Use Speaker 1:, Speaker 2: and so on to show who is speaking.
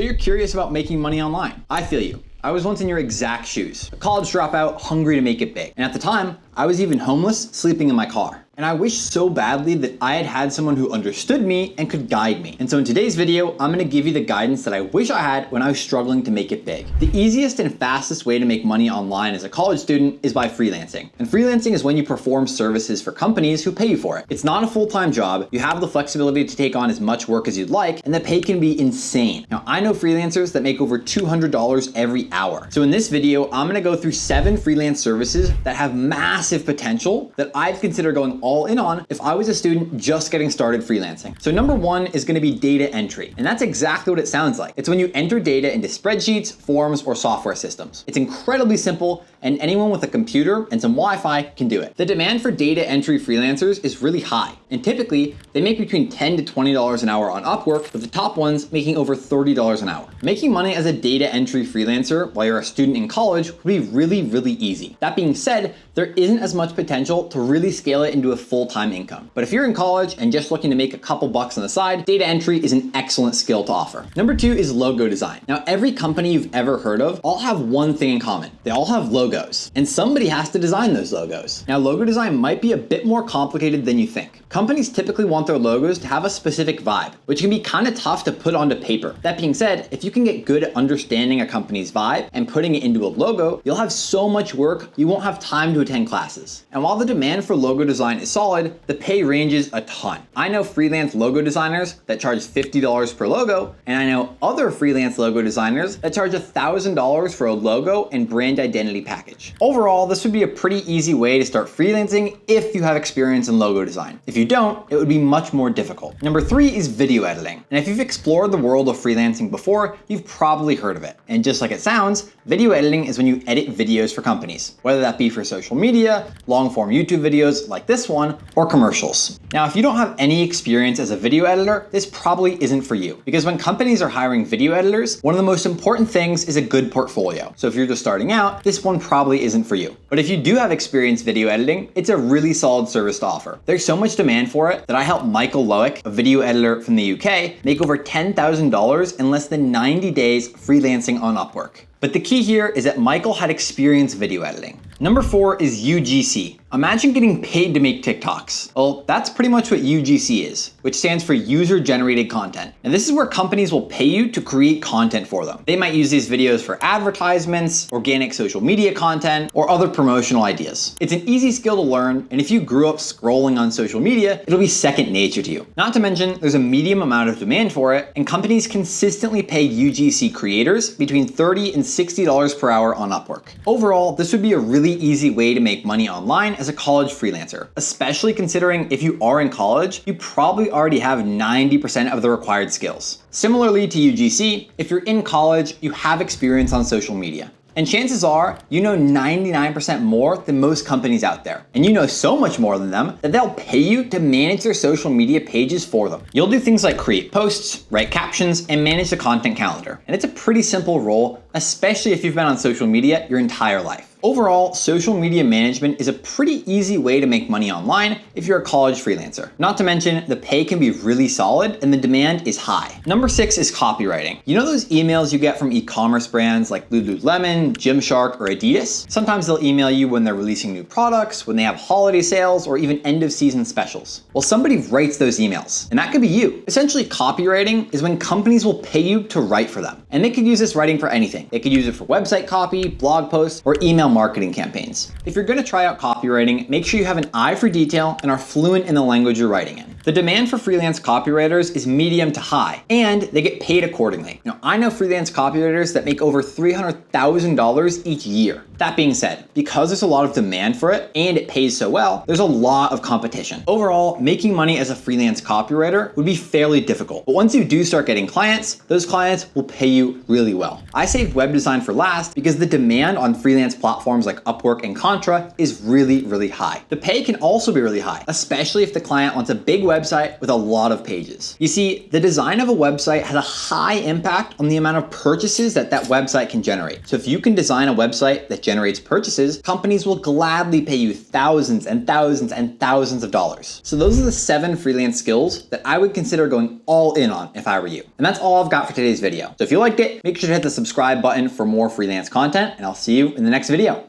Speaker 1: So you're curious about making money online. I feel you. I was once in your exact shoes, a college dropout hungry to make it big. And at the time, I was even homeless, sleeping in my car. And I wish so badly that I had someone who understood me and could guide me. And so in today's video, I'm gonna give you the guidance that I wish I had when I was struggling to make it big. The easiest and fastest way to make money online as a college student is by freelancing. And freelancing is when you perform services for companies who pay you for it. It's not a full-time job. You have the flexibility to take on as much work as you'd like, and the pay can be insane. Now, I know freelancers that make over $200 every hour. So in this video, I'm gonna go through 7 freelance services that have massive potential that I'd consider going all in on if I was a student just getting started freelancing. So number 1 is gonna be data entry. And that's exactly what it sounds like. It's when you enter data into spreadsheets, forms, or software systems. It's incredibly simple, and anyone with a computer and some Wi-Fi can do it. The demand for data entry freelancers is really high. And typically, they make between $10 to $20 an hour on Upwork, with the top ones making over $30 an hour. Making money as a data entry freelancer while you're a student in college would be really, really easy. That being said, there isn't as much potential to really scale it into a full-time income. But if you're in college and just looking to make a couple bucks on the side, data entry is an excellent skill to offer. Number 2 is logo design. Now, every company you've ever heard of all have one thing in common. They all have logos, and somebody has to design those logos. Now, logo design might be a bit more complicated than you think. Companies typically want their logos to have a specific vibe, which can be kind of tough to put onto paper. That being said, if you can get good at understanding a company's vibe and putting it into a logo, you'll have so much work, you won't have time to attend classes. And while the demand for logo design is solid, the pay ranges a ton. I know freelance logo designers that charge $50 per logo, and I know other freelance logo designers that charge $1,000 for a logo and brand identity package. Overall, this would be a pretty easy way to start freelancing if you have experience in logo design. If you don't, it would be much more difficult. Number 3 is video editing. And if you've explored the world of freelancing before, you've probably heard of it. And just like it sounds, video editing is when you edit videos for companies, whether that be for social media, long-form YouTube videos like this one, or commercials. Now, if you don't have any experience as a video editor, this probably isn't for you, because when companies are hiring video editors, one of the most important things is a good portfolio. So if you're just starting out, this one probably isn't for you. But if you do have experience video editing, it's a really solid service to offer. There's so much demand for it that I helped Michael Loic, a video editor from the UK, make over $10,000 in less than 90 days freelancing on Upwork. But the key here is that Michael had experience video editing. Number 4 is UGC. Imagine getting paid to make TikToks. Well, that's pretty much what UGC is, which stands for user-generated content. And this is where companies will pay you to create content for them. They might use these videos for advertisements, organic social media content, or other promotional ideas. It's an easy skill to learn, and if you grew up scrolling on social media, it'll be second nature to you. Not to mention, there's a medium amount of demand for it, and companies consistently pay UGC creators between $30 and $60 per hour on Upwork. Overall, this would be a really easy way to make money online as a college freelancer, especially considering if you are in college, you probably already have 90% of the required skills. Similarly to UGC, if you're in college, you have experience on social media. And chances are, you know 99% more than most companies out there. And you know so much more than them that they'll pay you to manage their social media pages for them. You'll do things like create posts, write captions, and manage the content calendar. And it's a pretty simple role, especially if you've been on social media your entire life. Overall, social media management is a pretty easy way to make money online if you're a college freelancer. Not to mention, the pay can be really solid and the demand is high. Number 6 is copywriting. You know those emails you get from e-commerce brands like Lululemon, Gymshark, or Adidas? Sometimes they'll email you when they're releasing new products, when they have holiday sales, or even end of season specials. Well, somebody writes those emails, and that could be you. Essentially, copywriting is when companies will pay you to write for them. And they could use this writing for anything. They could use it for website copy, blog posts, or email marketing campaigns. If you're gonna try out copywriting, make sure you have an eye for detail and are fluent in the language you're writing in. The demand for freelance copywriters is medium to high, and they get paid accordingly. Now, I know freelance copywriters that make over $300,000 each year. That being said, because there's a lot of demand for it and it pays so well, there's a lot of competition. Overall, making money as a freelance copywriter would be fairly difficult. But once you do start getting clients, those clients will pay you really well. I saved web design for last because the demand on freelance platforms like Upwork and Contra is really, really high. The pay can also be really high, especially if the client wants a big website with a lot of pages. You see, the design of a website has a high impact on the amount of purchases that website can generate. So if you can design a website that generates purchases, companies will gladly pay you thousands and thousands and thousands of dollars. So those are the 7 freelance skills that I would consider going all in on if I were you. And that's all I've got for today's video. So if you liked it, make sure to hit the subscribe button for more freelance content, and I'll see you in the next video.